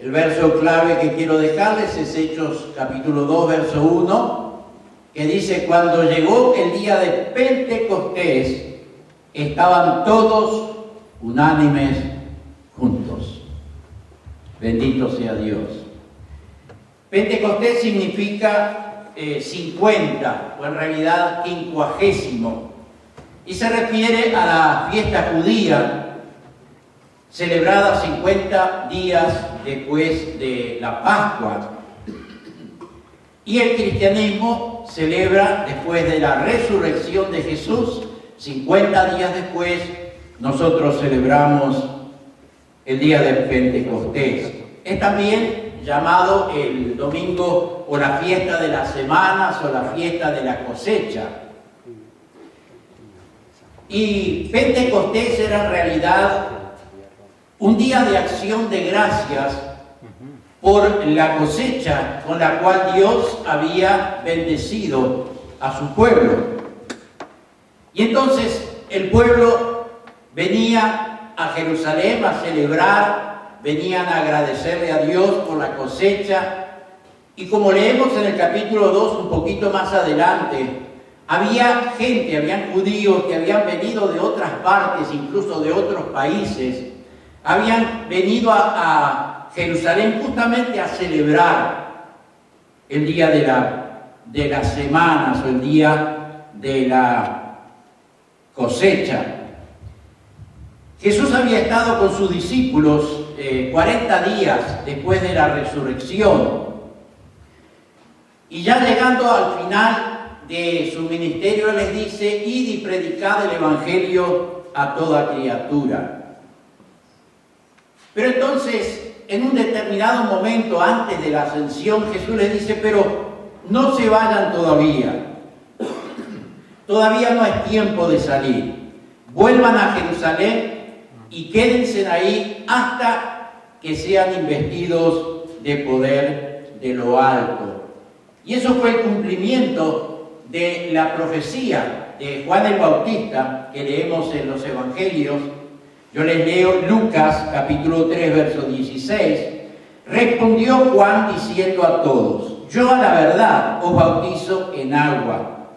El verso clave que quiero dejarles es Hechos capítulo 2, verso 1, que dice: cuando llegó el día de Pentecostés, estaban todos unánimes juntos. Bendito sea Dios. Pentecostés significa 50, o en realidad 50, y se refiere a la fiesta judía celebrada 50 días después de la Pascua. Y el cristianismo celebra después de la resurrección de Jesús, 50 días después, nosotros celebramos el día de Pentecostés. Es también llamado el domingo o la fiesta de las semanas o la fiesta de la cosecha. Y Pentecostés era en realidad un día de acción de gracias por la cosecha con la cual Dios había bendecido a su pueblo. Y entonces el pueblo venía a Jerusalén a celebrar, venían a agradecerle a Dios por la cosecha. Y como leemos en el capítulo 2, un poquito más adelante, había gente, habían judíos que habían venido de otras partes, incluso de otros países, habían venido a Jerusalén justamente a celebrar el día de las semanas o el día de la cosecha. Jesús había estado con sus discípulos 40 días después de la resurrección, y ya llegando al final de su ministerio les dice: id y predicad el evangelio a toda criatura. Pero entonces, en un determinado momento antes de la ascensión, Jesús les dice: pero no se vayan todavía. Todavía no es tiempo de salir. Vuelvan a Jerusalén y quédense ahí hasta que sean investidos de poder de lo alto. Y eso fue el cumplimiento de la profecía de Juan el Bautista que leemos en los evangelios. Yo les leo Lucas capítulo 3, verso 16. Respondió Juan diciendo a todos: yo a la verdad os bautizo en agua,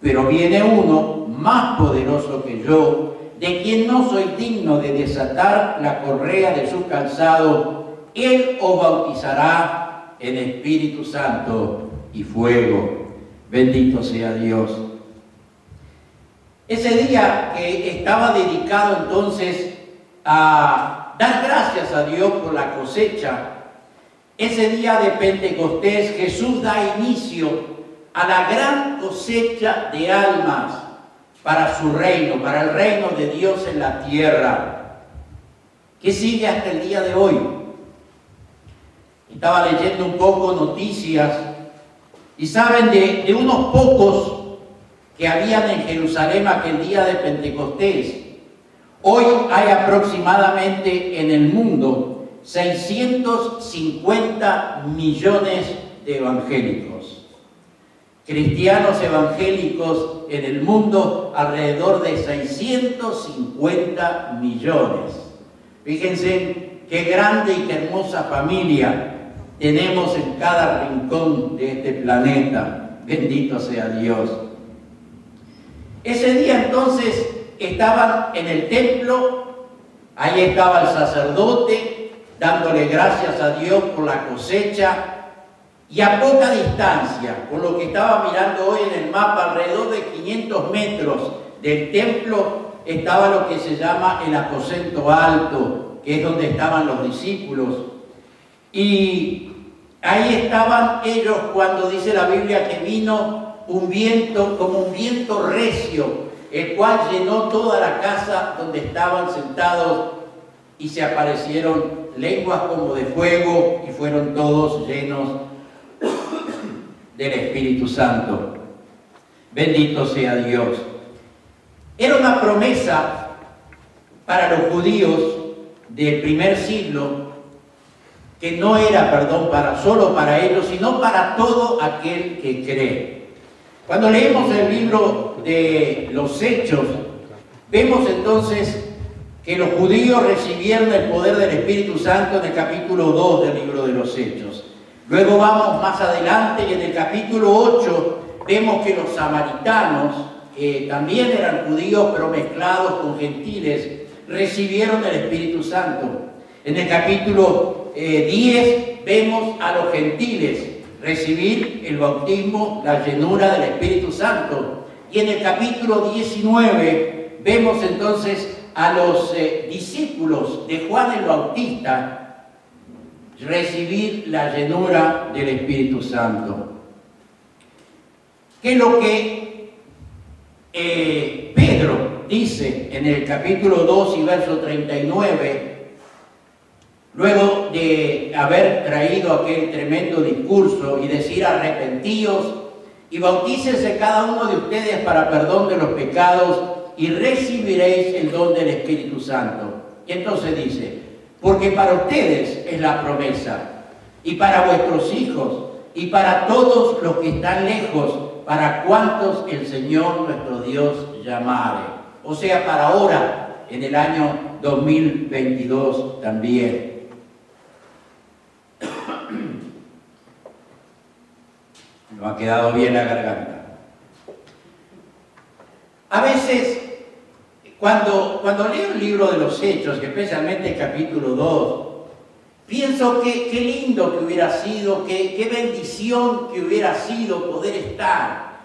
pero viene uno más poderoso que yo, de quien no soy digno de desatar la correa de su calzado. Él os bautizará en Espíritu Santo y fuego. Bendito sea Dios. Ese día que estaba dedicado entonces a dar gracias a Dios por la cosecha, ese día de Pentecostés, Jesús da inicio a la gran cosecha de almas para su reino, para el reino de Dios en la tierra, que sigue hasta el día de hoy. Estaba leyendo un poco noticias y saben de unos pocos que habían en Jerusalén aquel día de Pentecostés. Hoy hay aproximadamente en el mundo 650 millones de evangélicos. Cristianos evangélicos en el mundo, alrededor de 650 millones. Fíjense qué grande y qué hermosa familia tenemos en cada rincón de este planeta. Bendito sea Dios. Ese día entonces estaban en el templo, ahí estaba el sacerdote dándole gracias a Dios por la cosecha, y a poca distancia, por lo que estaba mirando hoy en el mapa, alrededor de 500 metros del templo, estaba lo que se llama el aposento alto, que es donde estaban los discípulos. Y ahí estaban ellos cuando dice la Biblia que vino un viento, como un viento recio, el cual llenó toda la casa donde estaban sentados, y se aparecieron lenguas como de fuego y fueron todos llenos del Espíritu Santo. Bendito sea Dios. Era una promesa para los judíos del primer siglo, que no era, solo para ellos, sino para todo aquel que cree. Cuando leemos el libro de los Hechos, vemos entonces que los judíos recibieron el poder del Espíritu Santo en el capítulo 2 del libro de los Hechos. Luego vamos más adelante y en el capítulo 8 vemos que los samaritanos, que también eran judíos pero mezclados con gentiles, recibieron el Espíritu Santo. En el capítulo 10 vemos a los gentiles recibir el bautismo, la llenura del Espíritu Santo. Y en el capítulo 19 vemos entonces a los discípulos de Juan el Bautista recibir la llenura del Espíritu Santo. ¿Qué es lo que Pedro dice en el capítulo 2 y verso 39? Luego de haber traído aquel tremendo discurso y decir: arrepentíos y bautícense cada uno de ustedes para perdón de los pecados y recibiréis el don del Espíritu Santo. Y entonces dice: porque para ustedes es la promesa, y para vuestros hijos, y para todos los que están lejos, para cuantos el Señor nuestro Dios llamare. O sea, para ahora, en el año 2022 también. Me ha quedado bien la garganta. A veces, cuando leo el libro de los Hechos, especialmente el capítulo 2, pienso que qué lindo que hubiera sido, qué bendición que hubiera sido poder estar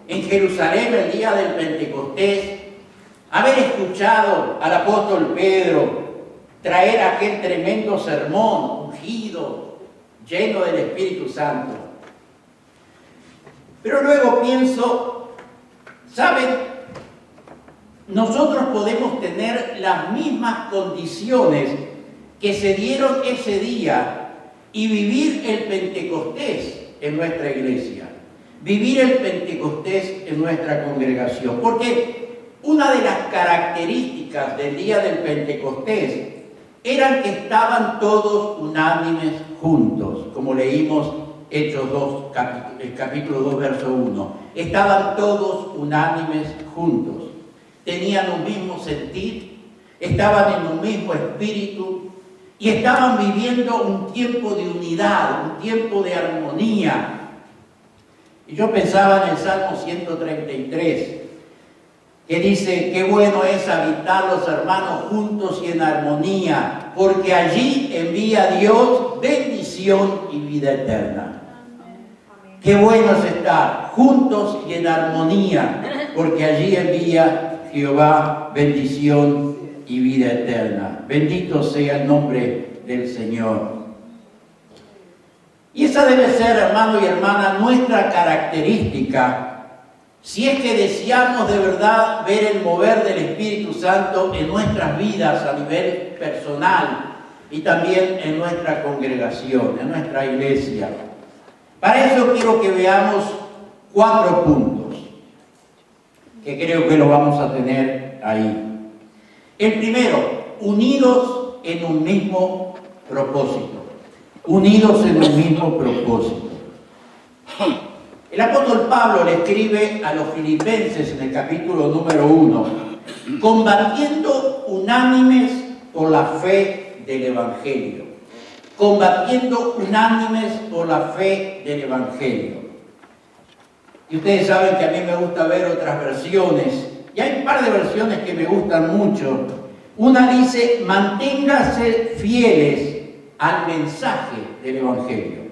en Jerusalén el día del Pentecostés, haber escuchado al apóstol Pedro traer aquel tremendo sermón ungido, lleno del Espíritu Santo. Pero luego pienso, ¿saben? Nosotros podemos tener las mismas condiciones que se dieron ese día y vivir el Pentecostés en nuestra iglesia, vivir el Pentecostés en nuestra congregación. Porque una de las características del día del Pentecostés eran que estaban todos unánimes juntos, como leímos Hechos 2, el capítulo 2, verso 1. Estaban todos unánimes juntos, tenían un mismo sentir, estaban en un mismo espíritu y estaban viviendo un tiempo de unidad, un tiempo de armonía. Y yo pensaba en el Salmo 133, que dice: qué bueno es habitar los hermanos juntos y en armonía, porque allí envía Dios bendición y vida eterna. Qué bueno es estar juntos y en armonía, porque allí envía Jehová bendición y vida eterna. Bendito sea el nombre del Señor. Y esa debe ser, hermano y hermana, nuestra característica, si es que deseamos de verdad ver el mover del Espíritu Santo en nuestras vidas a nivel personal y también en nuestra congregación, en nuestra iglesia. Para eso quiero que veamos 4 puntos, que creo que lo vamos a tener ahí. El primero, unidos en un mismo propósito. Unidos en un mismo propósito. El apóstol Pablo le escribe a los filipenses en el capítulo número 1, combatiendo unánimes por la fe del Evangelio. Combatiendo unánimes por la fe del Evangelio. Y ustedes saben que a mí me gusta ver otras versiones, y hay un par de versiones que me gustan mucho. Una dice: manténgase fieles al mensaje del Evangelio.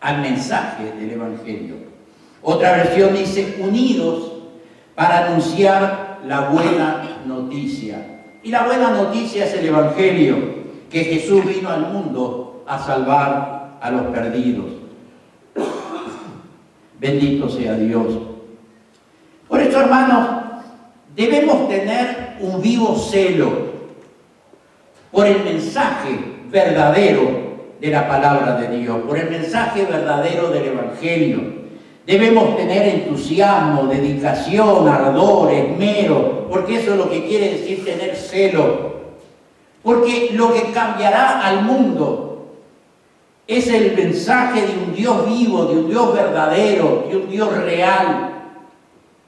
Al mensaje del Evangelio. Otra versión dice: unidos para anunciar la buena noticia. Y la buena noticia es el Evangelio, que Jesús vino al mundo a salvar a los perdidos. Bendito sea Dios. Por eso, hermanos, debemos tener un vivo celo por el mensaje verdadero de la palabra de Dios, por el mensaje verdadero del Evangelio. Debemos tener entusiasmo, dedicación, ardor, esmero, porque eso es lo que quiere decir tener celo. Porque lo que cambiará al mundo es el mensaje de un Dios vivo, de un Dios verdadero, de un Dios real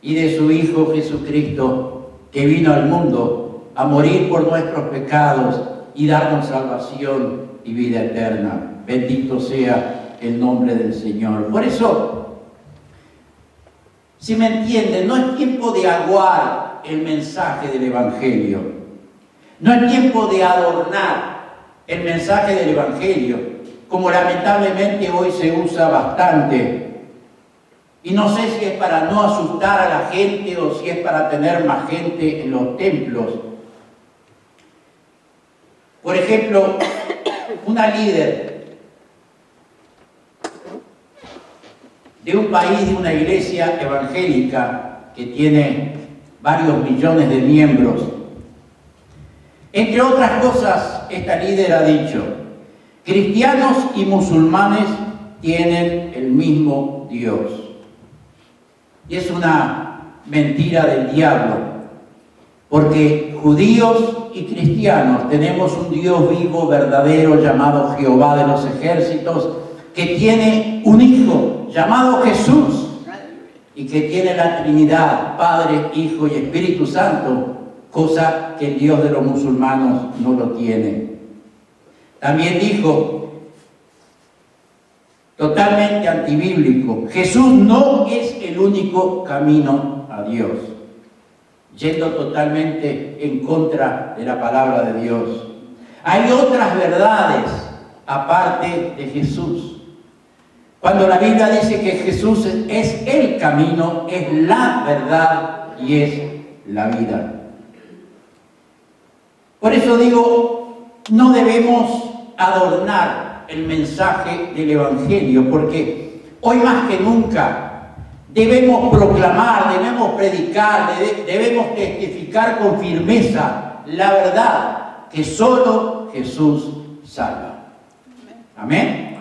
y de su Hijo Jesucristo, que vino al mundo a morir por nuestros pecados y darnos salvación y vida eterna. Bendito sea el nombre del Señor. Por eso, si me entienden, no es tiempo de aguar el mensaje del Evangelio. No es tiempo de adornar el mensaje del Evangelio, como lamentablemente hoy se usa bastante. Y no sé si es para no asustar a la gente o si es para tener más gente en los templos. Por ejemplo, una líder de un país, de una iglesia evangélica que tiene varios millones de miembros, entre otras cosas, esta líder ha dicho: cristianos y musulmanes tienen el mismo Dios. Y es una mentira del diablo, porque judíos y cristianos tenemos un Dios vivo, verdadero, llamado Jehová de los ejércitos, que tiene un Hijo llamado Jesús y que tiene la Trinidad, Padre, Hijo y Espíritu Santo, cosa que el Dios de los musulmanes no lo tiene. También dijo, totalmente antibíblico: Jesús no es el único camino a Dios, yendo totalmente en contra de la palabra de Dios. Hay otras verdades aparte de Jesús. Cuando la Biblia dice que Jesús es el camino, es la verdad y es la vida. Por eso digo, no debemos adornar el mensaje del Evangelio, porque hoy más que nunca debemos proclamar, debemos predicar, debemos testificar con firmeza la verdad, que solo Jesús salva. Amén.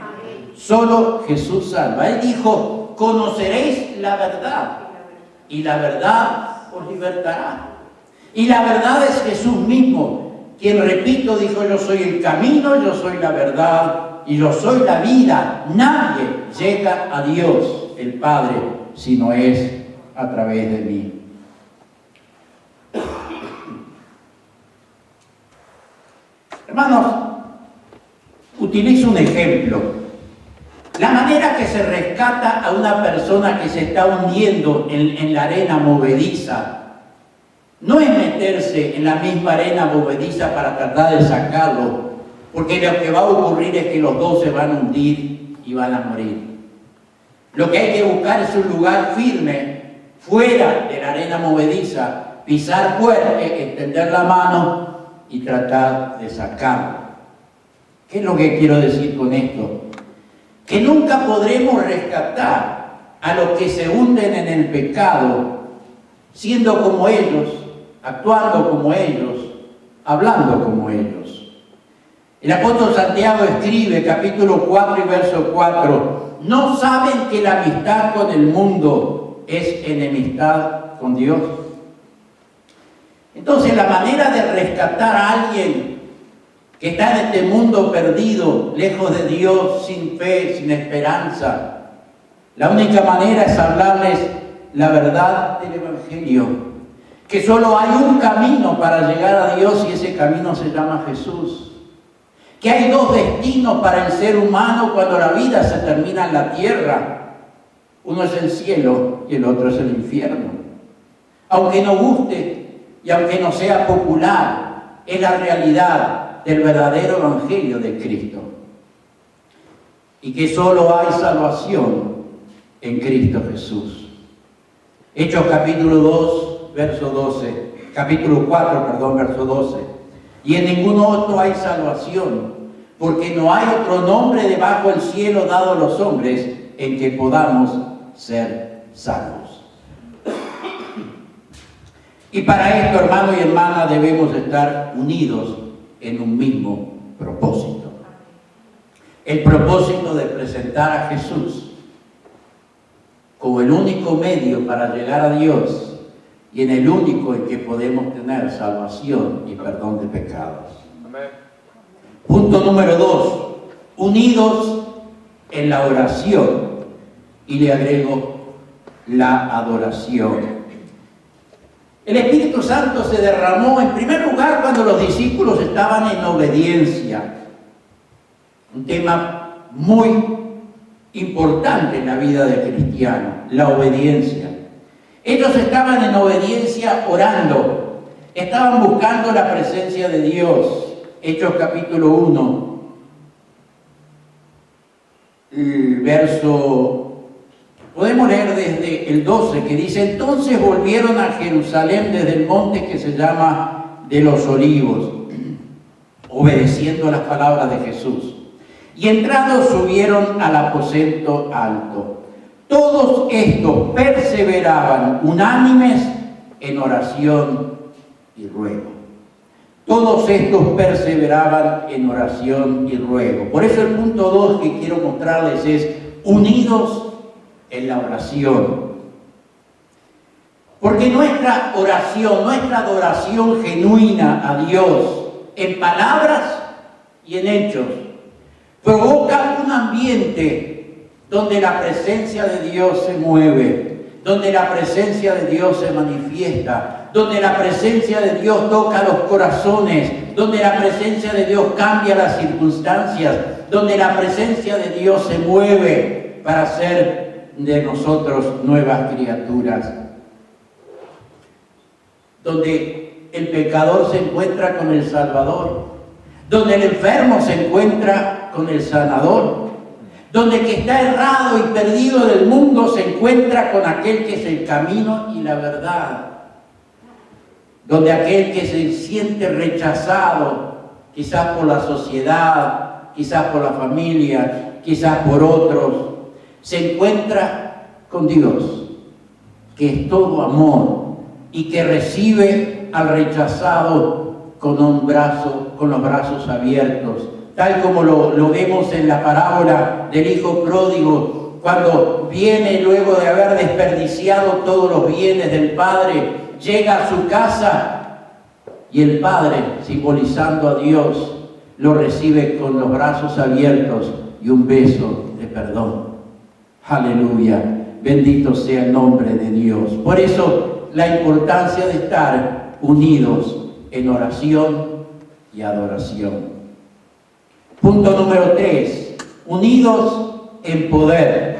Solo Jesús salva. Él dijo: conoceréis la verdad y la verdad os libertará. Y la verdad es Jesús mismo, quien, repito, dijo: yo soy el camino, yo soy la verdad y yo soy la vida. Nadie llega a Dios, el Padre, si no es a través de mí. Hermanos, utilizo un ejemplo. La manera que se rescata a una persona que se está hundiendo en la arena movediza no es meterse en la misma arena movediza para tratar de sacarlo, porque lo que va a ocurrir es que los dos se van a hundir y van a morir. Lo que hay que buscar es un lugar firme, fuera de la arena movediza, pisar fuerte, extender la mano y tratar de sacarlo. ¿Qué es lo que quiero decir con esto? Que nunca podremos rescatar a los que se hunden en el pecado, siendo como ellos, actuando como ellos, hablando como ellos. El apóstol Santiago escribe, capítulo 4 y verso 4, ¿no saben que la amistad con el mundo es enemistad con Dios? Entonces, la manera de rescatar a alguien que está en este mundo perdido, lejos de Dios, sin fe, sin esperanza, la única manera es hablarles la verdad del Evangelio, que solo hay un camino para llegar a Dios y ese camino se llama Jesús. Que hay dos destinos para el ser humano cuando la vida se termina en la tierra. Uno es el cielo y el otro es el infierno. Aunque no guste y aunque no sea popular, es la realidad del verdadero Evangelio de Cristo. Y que solo hay salvación en Cristo Jesús. Hechos capítulo 2, verso 12. Capítulo 4, perdón, verso 12. Y en ningún otro hay salvación, porque no hay otro nombre debajo del cielo dado a los hombres en que podamos ser salvos. Y para esto, hermano y hermana, debemos estar unidos en un mismo propósito. El propósito de presentar a Jesús como el único medio para llegar a Dios y en el único en que podemos tener salvación y perdón de pecados. Amén. Punto número 2. Unidos en la oración. Y le agrego la adoración. El Espíritu Santo se derramó en primer lugar cuando los discípulos estaban en obediencia. Un tema muy importante en la vida del cristiano, la obediencia. Ellos estaban en obediencia orando, estaban buscando la presencia de Dios. Hechos capítulo 1, el verso... Podemos leer desde el 12, que dice: entonces volvieron a Jerusalén desde el monte que se llama de los Olivos, obedeciendo las palabras de Jesús. Y entrados subieron al aposento alto. Todos estos perseveraban unánimes en oración y ruego. Todos estos perseveraban en oración y ruego. Por eso el punto 2 que quiero mostrarles es unidos en la oración. Porque nuestra oración, nuestra adoración genuina a Dios, en palabras y en hechos, provoca un ambiente donde la presencia de Dios se mueve, donde la presencia de Dios se manifiesta, donde la presencia de Dios toca los corazones, donde la presencia de Dios cambia las circunstancias, donde la presencia de Dios se mueve para hacer de nosotros nuevas criaturas, donde el pecador se encuentra con el Salvador, donde el enfermo se encuentra con el sanador, donde el que está errado y perdido del mundo se encuentra con aquel que es el camino y la verdad, donde aquel que se siente rechazado, quizás por la sociedad, quizás por la familia, quizás por otros, se encuentra con Dios, que es todo amor y que recibe al rechazado con los brazos abiertos, tal como lo vemos en la parábola del hijo pródigo, cuando viene luego de haber desperdiciado todos los bienes del padre, llega a su casa y el padre, simbolizando a Dios, lo recibe con los brazos abiertos y un beso de perdón. Aleluya, bendito sea el nombre de Dios. Por eso la importancia de estar unidos en oración y adoración. Punto número 3, unidos en poder.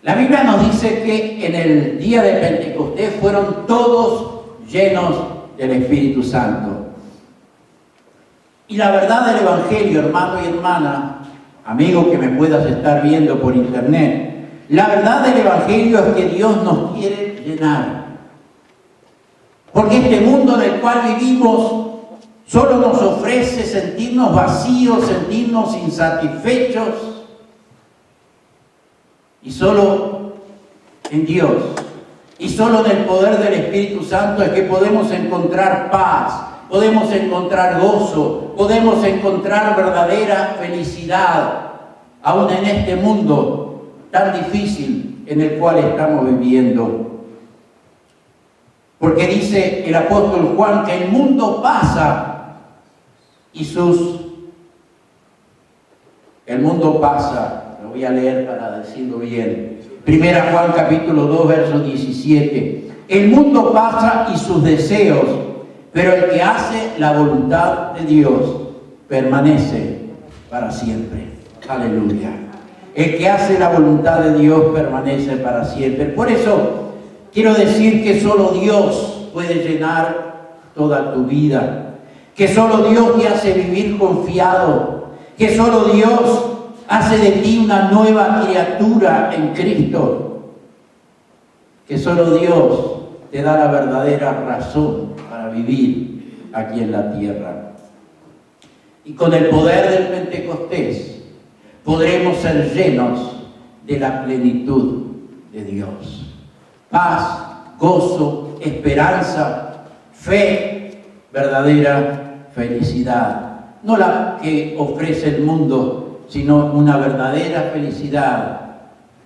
La Biblia nos dice que en el día de Pentecostés fueron todos llenos del Espíritu Santo. Y la verdad del Evangelio, hermano y hermana, amigo que me puedas estar viendo por internet, la verdad del Evangelio es que Dios nos quiere llenar. Porque este mundo en el cual vivimos solo nos ofrece sentirnos vacíos, sentirnos insatisfechos. Y solo en Dios y solo en el poder del Espíritu Santo es que podemos encontrar paz, podemos encontrar gozo, podemos encontrar verdadera felicidad, aún en este mundo tan difícil en el cual estamos viviendo. Porque dice el apóstol Juan que el mundo pasa el mundo pasa, lo voy a leer para decirlo bien. Primera Juan capítulo 2, verso 17. El mundo pasa y sus deseos, pero el que hace la voluntad de Dios permanece para siempre. Aleluya. El que hace la voluntad de Dios permanece para siempre. Por eso quiero decir que solo Dios puede llenar toda tu vida. Que solo Dios te hace vivir confiado. Que solo Dios hace de ti una nueva criatura en Cristo. Que solo Dios te da la verdadera razón para vivir aquí en la tierra. Y con el poder del Pentecostés podremos ser llenos de la plenitud de Dios. Paz, gozo, esperanza, fe, verdadera felicidad. No la que ofrece el mundo, sino una verdadera felicidad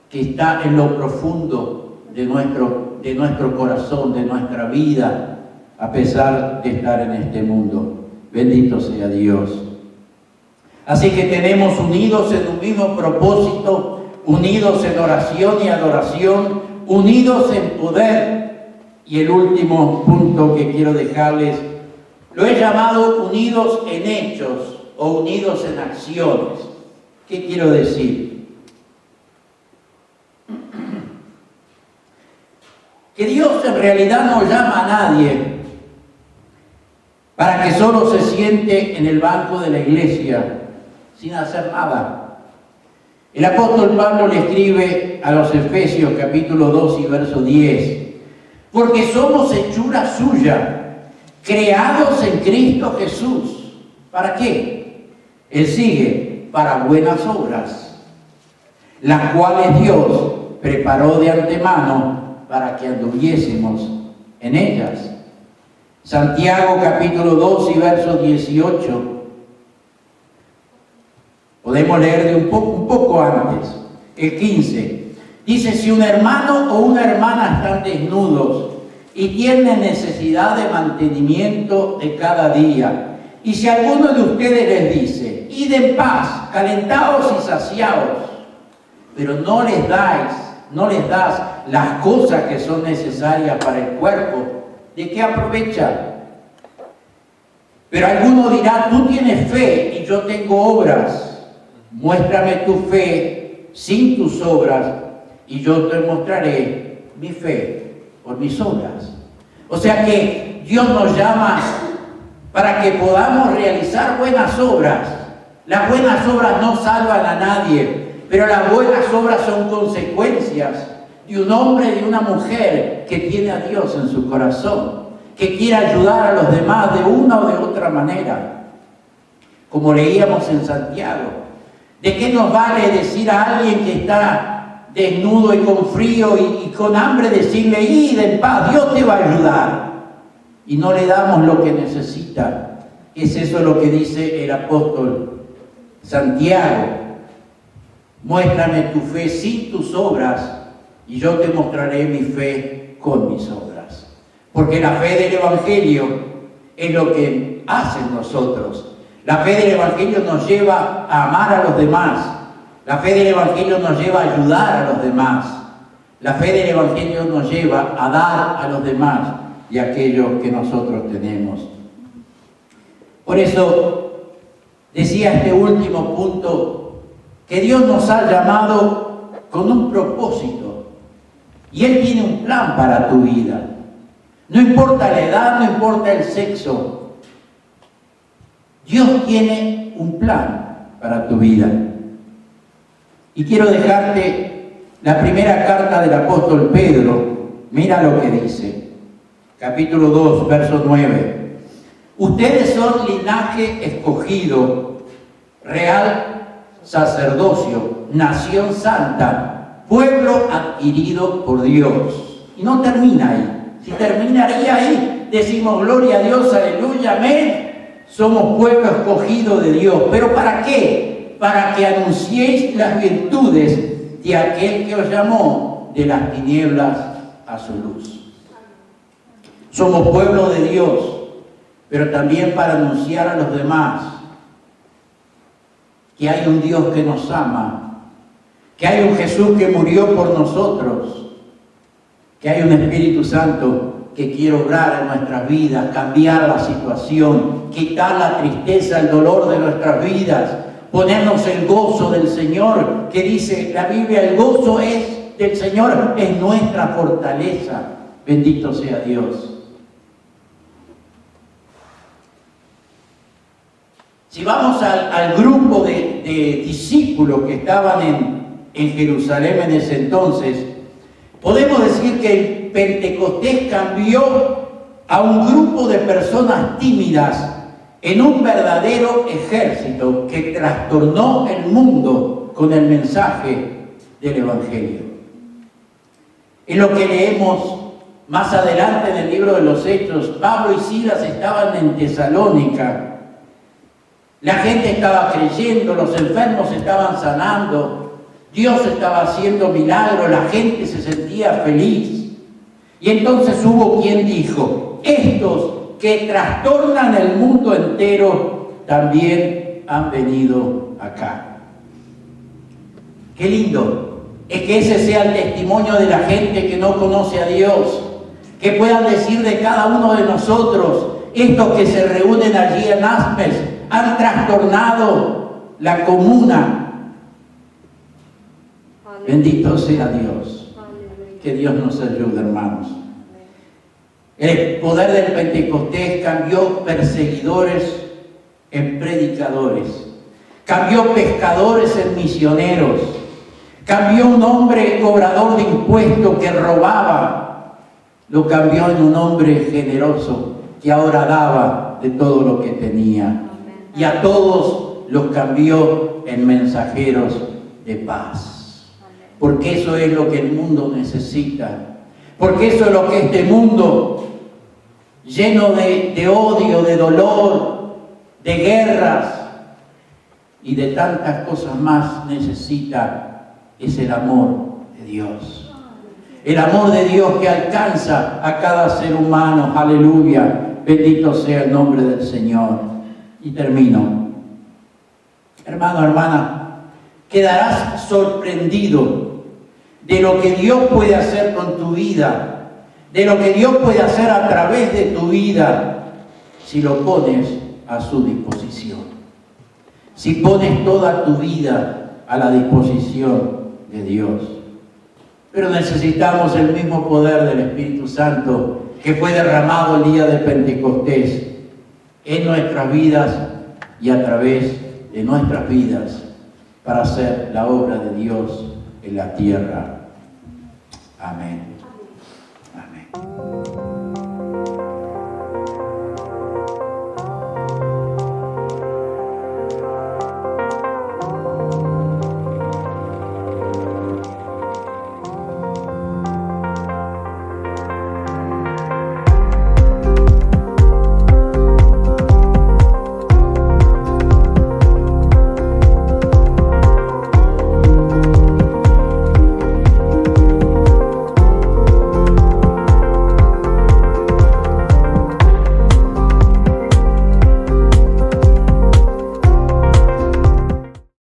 que está en lo profundo de nuestro corazón, de nuestra vida, a pesar de estar en este mundo. Bendito sea Dios. Así que tenemos unidos en un mismo propósito, unidos en oración y adoración, unidos en poder, Y el último punto que quiero dejarles, lo he llamado unidos en hechos o unidos en acciones. ¿Qué quiero decir? Que Dios en realidad no llama a nadie para que solo se siente en el banco de la iglesia sin hacer nada. El apóstol Pablo le escribe a los Efesios capítulo 2 y verso 10, porque somos hechura suya, creados en Cristo Jesús. ¿Para qué? Él sigue, para buenas obras, las cuales Dios preparó de antemano para que anduviésemos en ellas. Santiago capítulo 2 y verso 18. Podemos leer de un poco antes, el 15. Dice, si un hermano o una hermana están desnudos y tienen necesidad de mantenimiento de cada día, y si alguno de ustedes les dice, id en paz, calentaos y saciaos, pero no les das las cosas que son necesarias para el cuerpo, ¿de qué aprovecha? Pero alguno dirá, tú tienes fe y yo tengo obras. Muéstrame tu fe sin tus obras y yo te mostraré mi fe por mis obras. O sea que Dios nos llama para que podamos realizar buenas obras. Las buenas obras no salvan a nadie, pero las buenas obras son consecuencias de un hombre y de una mujer que tiene a Dios en su corazón, que quiere ayudar a los demás de una o de otra manera. Como leíamos en Santiago, ¿de qué nos vale decir a alguien que está desnudo y con frío y con hambre, decirle, id en paz, Dios te va a ayudar? Y no le damos lo que necesita. Es eso lo que dice el apóstol Santiago. Muéstrame tu fe sin tus obras y yo te mostraré mi fe con mis obras. Porque la fe del Evangelio es lo que hacen nosotros. La fe del Evangelio nos lleva a amar a los demás. La fe del Evangelio nos lleva a ayudar a los demás. La fe del Evangelio nos lleva a dar a los demás y a aquello que nosotros tenemos. Por eso decía este último punto, que Dios nos ha llamado con un propósito. Y Él tiene un plan para tu vida. No importa la edad, no importa el sexo. Dios tiene un plan para tu vida. Y quiero dejarte la primera carta del apóstol Pedro. Mira lo que dice. Capítulo 2, verso 9. Ustedes son linaje escogido, real sacerdocio, nación santa, pueblo adquirido por Dios. Y no termina ahí. Si terminaría ahí, decimos gloria a Dios, aleluya, amén. Somos pueblo escogido de Dios. ¿Pero para qué? Para que anunciéis las virtudes de aquel que os llamó de las tinieblas a su luz. Somos pueblo de Dios, pero también para anunciar a los demás que hay un Dios que nos ama, que hay un Jesús que murió por nosotros, que hay un Espíritu Santo que quiere obrar en nuestras vidas, cambiar la situación, quitar la tristeza, el dolor de nuestras vidas, ponernos el gozo del Señor, que dice la Biblia, el gozo es del Señor, es nuestra fortaleza. Bendito sea Dios. Si vamos al grupo de discípulos que estaban en Jerusalén en ese entonces, podemos decir que el Pentecostés cambió a un grupo de personas tímidas en un verdadero ejército que trastornó el mundo con el mensaje del Evangelio. Es lo que leemos más adelante en el libro de los Hechos. Pablo y Silas estaban en Tesalónica. La gente estaba creyendo, los enfermos estaban sanando, Dios estaba haciendo milagros, la gente se sentía feliz. Y entonces hubo quien dijo, estos que trastornan el mundo entero también han venido acá. Qué lindo es que ese sea el testimonio de la gente que no conoce a Dios, que puedan decir de cada uno de nosotros, estos que se reúnen allí en Asmes han trastornado la comuna. Bendito sea Dios. Que Dios nos ayude, hermanos. El poder del Pentecostés cambió perseguidores en predicadores, cambió pescadores en misioneros, cambió un hombre cobrador de impuestos que robaba, lo cambió en un hombre generoso que ahora daba de todo lo que tenía. Y a todos los cambió en mensajeros de paz. Porque eso es lo que el mundo necesita. Porque eso es lo que este mundo, lleno de odio, de dolor, de guerras y de tantas cosas más, necesita, es el amor de Dios. El amor de Dios que alcanza a cada ser humano. Aleluya. Bendito sea el nombre del Señor. Y termino. Hermano, hermana, quedarás sorprendido de lo que Dios puede hacer con tu vida, de lo que Dios puede hacer a través de tu vida, si lo pones a su disposición. Si pones toda tu vida a la disposición de Dios. Pero necesitamos el mismo poder del Espíritu Santo que fue derramado el día de Pentecostés en nuestras vidas y a través de nuestras vidas para hacer la obra de Dios en la tierra. Amén.